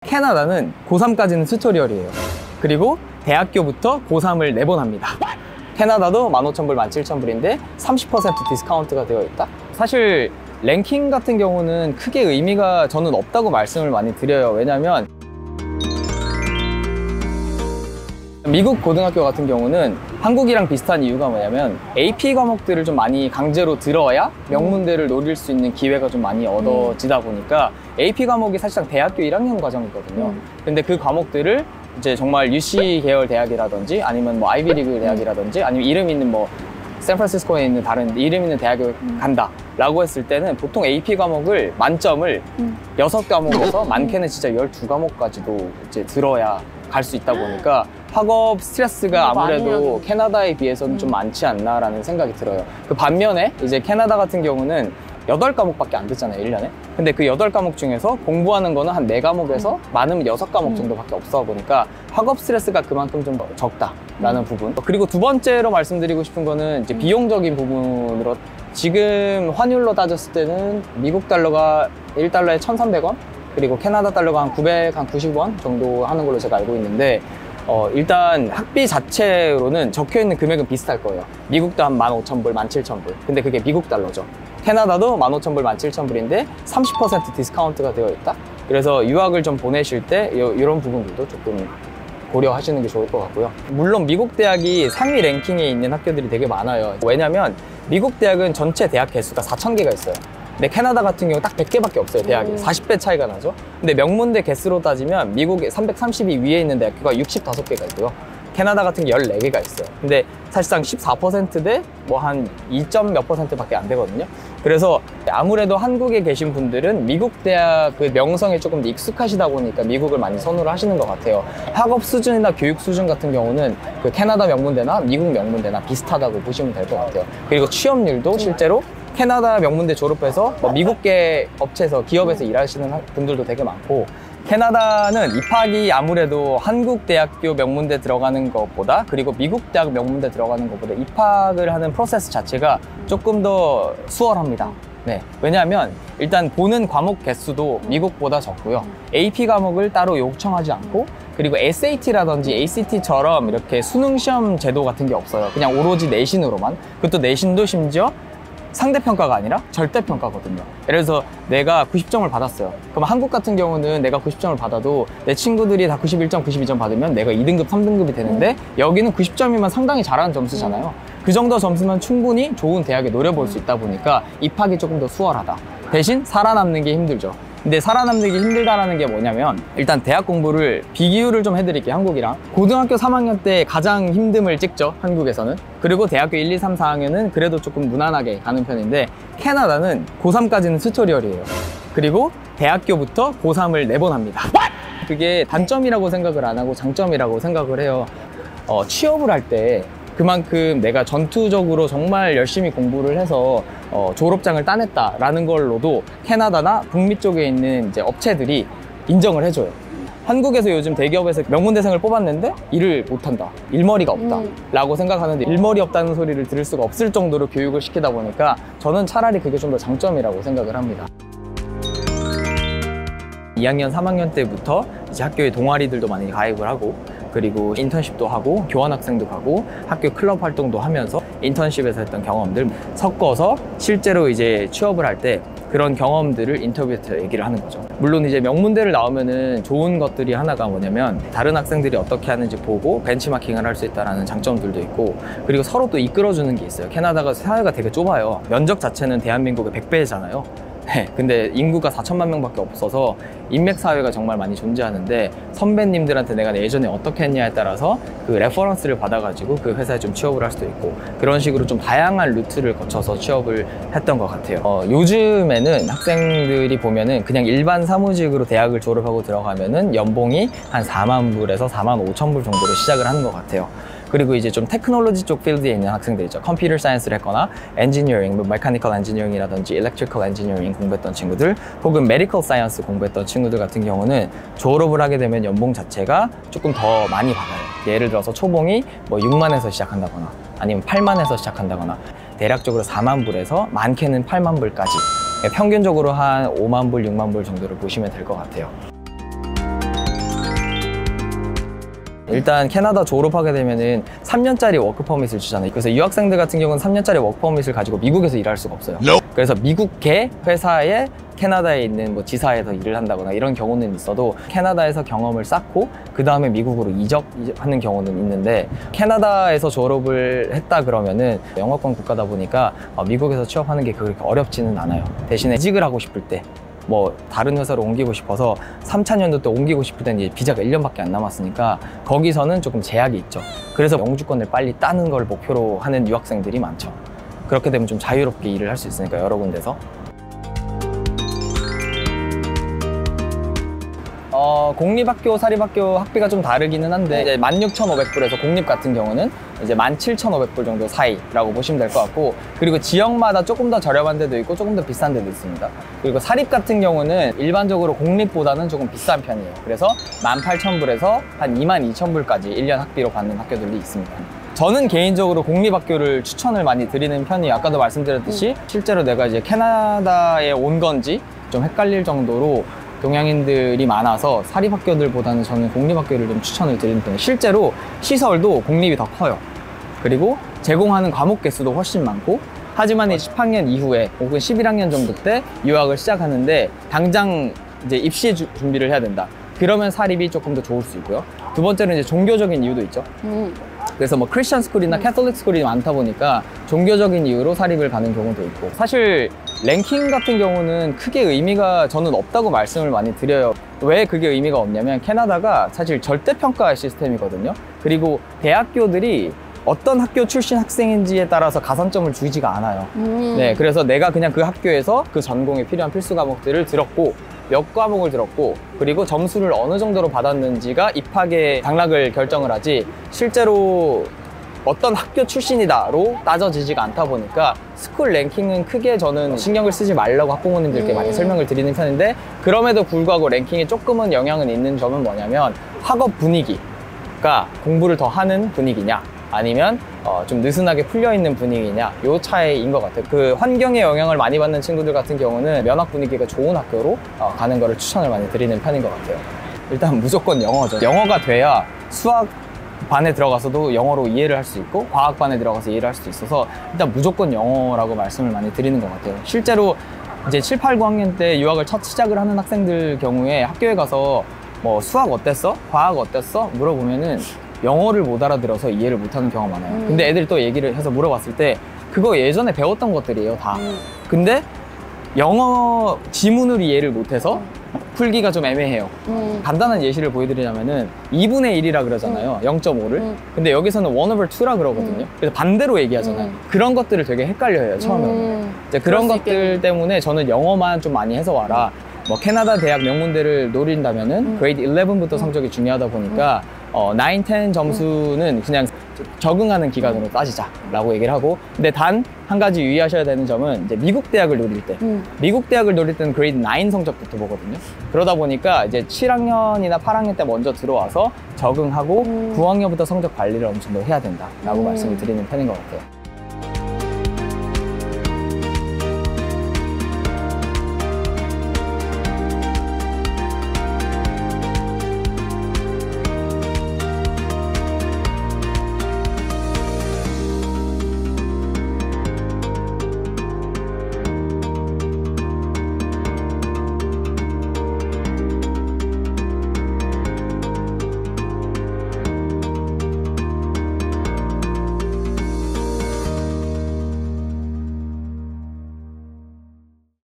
캐나다는 고3까지는 튜토리얼이에요. 그리고 대학교부터 고3을 내보냅니다. 캐나다도 15,000불, 17,000불인데 30% 디스카운트가 되어 있다? 사실 랭킹 같은 경우는 크게 의미가 저는 없다고 말씀을 많이 드려요. 왜냐면 미국 고등학교 같은 경우는 한국이랑 비슷한 이유가 뭐냐면 AP 과목들을 좀 많이 강제로 들어야 명문대를 노릴 수 있는 기회가 좀 많이 얻어지다 보니까 AP 과목이 사실상 대학교 1학년 과정이거든요. 근데 그 과목들을 이제 정말 UC 계열 대학이라든지 아니면 뭐 아이비리그 대학이라든지 아니면 이름 있는 뭐 샌프란시스코에 있는 다른 이름 있는 대학을 간다 라고 했을 때는 보통 AP 과목을 만점을 6과목에서 많게는 진짜 12과목까지도 이제 들어야 갈 수 있다 보니까 학업 스트레스가 아무래도 캐나다에 비해서는 좀 많지 않나라는 생각이 들어요. 그 반면에 이제 캐나다 같은 경우는 8과목밖에 안 듣잖아요, 1년에. 근데 그 8과목 중에서 공부하는 거는 한 4과목에서 많으면 6과목 정도밖에 없어 보니까 학업 스트레스가 그만큼 좀 적다라는 부분. 그리고 두 번째로 말씀드리고 싶은 거는 이제 비용적인 부분으로 지금 환율로 따졌을 때는 미국 달러가 1달러에 1,300원? 그리고 캐나다 달러가 한 900, 한 90원 정도 하는 걸로 제가 알고 있는데 일단 학비 자체로는 적혀있는 금액은 비슷할 거예요. 미국도 한 15,000불, 17,000불. 근데 그게 미국 달러죠. 캐나다도 15,000불, 17,000불인데 30% 디스카운트가 되어 있다? 그래서 유학을 좀 보내실 때 이런 부분들도 조금 고려하시는 게 좋을 것 같고요. 물론 미국 대학이 상위 랭킹에 있는 학교들이 되게 많아요. 왜냐면 미국 대학은 전체 대학 개수가 4,000개가 있어요. 근데 캐나다 같은 경우 딱 100개밖에 없어요, 대학이. 40배 차이가 나죠. 근데 명문대 개수로 따지면 미국에 330위 위에 있는 대학교가 65개가 있고요. 캐나다 같은 게 14개가 있어요. 근데 사실상 14%대 뭐 한 2점 몇 %밖에 안 되거든요. 그래서 아무래도 한국에 계신 분들은 미국 대학 그 명성에 조금 더 익숙하시다 보니까 미국을 많이 선호를 하시는 것 같아요. 학업 수준이나 교육 수준 같은 경우는 그 캐나다 명문대나 미국 명문대나 비슷하다고 보시면 될 것 같아요. 그리고 취업률도 실제로 캐나다 명문대 졸업해서 뭐 미국계 업체에서 기업에서 일하시는 분들도 되게 많고, 캐나다는 입학이 아무래도 한국 대학교 명문대 들어가는 것보다 그리고 미국 대학 명문대 들어가는 것보다 입학을 하는 프로세스 자체가 조금 더 수월합니다. 네, 왜냐하면 일단 보는 과목 개수도 미국보다 적고요. AP 과목을 따로 요청하지 않고, 그리고 SAT라든지 ACT처럼 이렇게 수능 시험 제도 같은 게 없어요. 그냥 오로지 내신으로만. 그것도 내신도 심지어 상대평가가 아니라 절대평가거든요. 예를 들어서 내가 90점을 받았어요. 그럼 한국 같은 경우는 내가 90점을 받아도 내 친구들이 다 91점, 92점 받으면 내가 2등급, 3등급이 되는데 여기는 90점이면 상당히 잘하는 점수잖아요. 그 정도 점수면 충분히 좋은 대학에 노려볼 수 있다 보니까 입학이 조금 더 수월하다. 대신 살아남는 게 힘들죠. 근데 살아남는 게 힘들다라는 게 뭐냐면, 일단 대학 공부를 비교를 좀 해드릴게요, 한국이랑. 고등학교 3학년 때 가장 힘듦을 찍죠, 한국에서는. 그리고 대학교 1, 2, 3, 4학년은 그래도 조금 무난하게 가는 편인데, 캐나다는 고3까지는 튜토리얼이에요. 그리고 대학교부터 고3을 내보냅니다. 그게 단점이라고 생각을 안 하고 장점이라고 생각을 해요. 취업을 할 때 그만큼 내가 전투적으로 정말 열심히 공부를 해서 졸업장을 따냈다라는 걸로도 캐나다나 북미 쪽에 있는 이제 업체들이 인정을 해줘요. 한국에서 요즘 대기업에서 명문대생을 뽑았는데 일을 못한다, 일머리가 없다 라고 생각하는데, 일머리 없다는 소리를 들을 수가 없을 정도로 교육을 시키다 보니까 저는 차라리 그게 좀 더 장점이라고 생각을 합니다. 2학년, 3학년 때부터 이제 학교에 동아리들도 많이 가입을 하고, 그리고 인턴십도 하고 교환학생도 가고 학교 클럽 활동도 하면서 인턴십에서 했던 경험들 섞어서 실제로 이제 취업을 할 때 그런 경험들을 인터뷰에서 얘기를 하는 거죠. 물론 이제 명문대를 나오면은 좋은 것들이 하나가 뭐냐면, 다른 학생들이 어떻게 하는지 보고 벤치마킹을 할 수 있다는 장점들도 있고, 그리고 서로 또 이끌어주는 게 있어요. 캐나다가 사회가 되게 좁아요. 면적 자체는 대한민국의 100배잖아요. 네, 근데 인구가 4천만 명밖에 없어서 인맥사회가 정말 많이 존재하는데, 선배님들한테 내가 예전에 어떻게 했냐에 따라서 그 레퍼런스를 받아가지고 그 회사에 좀 취업을 할 수도 있고, 그런 식으로 좀 다양한 루트를 거쳐서 취업을 했던 것 같아요. 요즘에는 학생들이 보면은 그냥 일반 사무직으로 대학을 졸업하고 들어가면은 연봉이 한 4만 불에서 4만 5천 불 정도로 시작을 하는 것 같아요. 그리고 이제 좀 테크놀로지 쪽 필드에 있는 학생들 있죠. 컴퓨터 사이언스를 했거나 엔지니어링, 뭐 메카니컬 엔지니어링이라든지 일렉트리컬 엔지니어링 공부했던 친구들, 혹은 메디컬 사이언스 공부했던 친구들 같은 경우는 졸업을 하게 되면 연봉 자체가 조금 더 많이 받아요. 예를 들어서 초봉이 뭐 6만에서 시작한다거나 아니면 8만에서 시작한다거나, 대략적으로 4만 불에서 많게는 8만 불까지, 평균적으로 한 5만 불, 6만 불 정도를 보시면 될 것 같아요. 일단 캐나다 졸업하게 되면은 3년짜리 워크 퍼밋을 주잖아요. 그래서 유학생들 같은 경우는 3년짜리 워크 퍼밋을 가지고 미국에서 일할 수가 없어요. 그래서 미국계 회사에 캐나다에 있는 뭐 지사에서 일을 한다거나 이런 경우는 있어도 캐나다에서 경험을 쌓고 그 다음에 미국으로 이적하는 경우는 있는데, 캐나다에서 졸업을 했다 그러면은 영어권 국가다 보니까 미국에서 취업하는 게 그렇게 어렵지는 않아요. 대신에 이직을 하고 싶을 때 뭐 다른 회사로 옮기고 싶어서 3차 년도 때 옮기고 싶을 때는 이제 비자가 1년밖에 안 남았으니까 거기서는 조금 제약이 있죠. 그래서 영주권을 빨리 따는 걸 목표로 하는 유학생들이 많죠. 그렇게 되면 좀 자유롭게 일을 할 수 있으니까 여러 군데서. 공립학교, 사립학교 학비가 좀 다르기는 한데 이제 16,500불에서 공립 같은 경우는 이제 17,500불 정도 사이라고 보시면 될 것 같고, 그리고 지역마다 조금 더 저렴한 데도 있고 조금 더 비싼 데도 있습니다. 그리고 사립 같은 경우는 일반적으로 공립보다는 조금 비싼 편이에요. 그래서 18,000불에서 한 22,000불까지 1년 학비로 받는 학교들이 있습니다. 저는 개인적으로 공립학교를 추천을 많이 드리는 편이에요. 아까도 말씀드렸듯이 실제로 내가 이제 캐나다에 온 건지 좀 헷갈릴 정도로 동양인들이 많아서 사립학교들보다는 저는 공립학교를 좀 추천을 드리는 편이에요. 실제로 시설도 공립이 더 커요. 그리고 제공하는 과목 개수도 훨씬 많고, 하지만 10학년 이후에 혹은 11학년 정도 때 유학을 시작하는데 당장 이제 입시 준비를 해야 된다. 그러면 사립이 조금 더 좋을 수 있고요. 두 번째는 이제 종교적인 이유도 있죠. 그래서 뭐 크리스천 스쿨이나 캐톨릭 스쿨이 많다 보니까 종교적인 이유로 사립을 가는 경우도 있고, 사실 랭킹 같은 경우는 크게 의미가 저는 없다고 말씀을 많이 드려요. 왜 그게 의미가 없냐면 캐나다가 사실 절대평가 시스템이거든요. 그리고 대학교들이 어떤 학교 출신 학생인지에 따라서 가산점을 주지가 않아요. 네, 그래서 내가 그냥 그 학교에서 그 전공에 필요한 필수 과목들을 들었고, 몇 과목을 들었고, 그리고 점수를 어느 정도로 받았는지가 입학의 당락을 결정을 하지, 실제로 어떤 학교 출신이다로 따져지지가 않다 보니까 스쿨 랭킹은 크게 저는 신경을 쓰지 말라고 학부모님들께 많이 설명을 드리는 편인데, 그럼에도 불구하고 랭킹에 조금은 영향은 있는 점은 뭐냐면 학업 분위기가 공부를 더 하는 분위기냐 아니면 좀 느슨하게 풀려있는 분위기냐, 요 차이인 것 같아요. 그 환경에 영향을 많이 받는 친구들 같은 경우는 면학 분위기가 좋은 학교로 가는 거를 추천을 많이 드리는 편인 것 같아요. 일단 무조건 영어죠. 영어가 돼야 수학 반에 들어가서도 영어로 이해를 할 수 있고 과학 반에 들어가서 이해를 할 수도 있어서 일단 무조건 영어라고 말씀을 많이 드리는 것 같아요. 실제로 이제 7, 8, 9학년 때 유학을 첫 시작을 하는 학생들 경우에 학교에 가서 뭐 수학 어땠어? 과학 어땠어? 물어보면은 영어를 못 알아들어서 이해를 못하는 경우가 많아요. 근데 애들이 또 얘기를 해서 물어봤을 때 그거 예전에 배웠던 것들이에요, 다. 근데 영어 지문을 이해를 못해서 풀기가 좀 애매해요. 간단한 예시를 보여드리자면은 2분의 1이라 그러잖아요. 0.5를. 근데 여기서는 1 over 2라 그러거든요. 그래서 반대로 얘기하잖아요. 그런 것들을 되게 헷갈려해요, 처음에는. 이제 그런 것들 때문에 저는 영어만 좀 많이 해서 와라. 뭐 캐나다 대학 명문대를 노린다면은 그레이드 11부터 성적이 중요하다 보니까 9, 10 점수는 그냥 적응하는 기간으로 따지자라고 얘기를 하고, 근데 단 한 가지 유의하셔야 되는 점은 이제 미국 대학을 노릴 때, 미국 대학을 노릴 때는 그레이드 9 성적부터 보거든요. 그러다 보니까 이제 7학년이나 8학년 때 먼저 들어와서 적응하고 9학년부터 성적 관리를 어느 정도 해야 된다라고 말씀을 드리는 편인 것 같아요.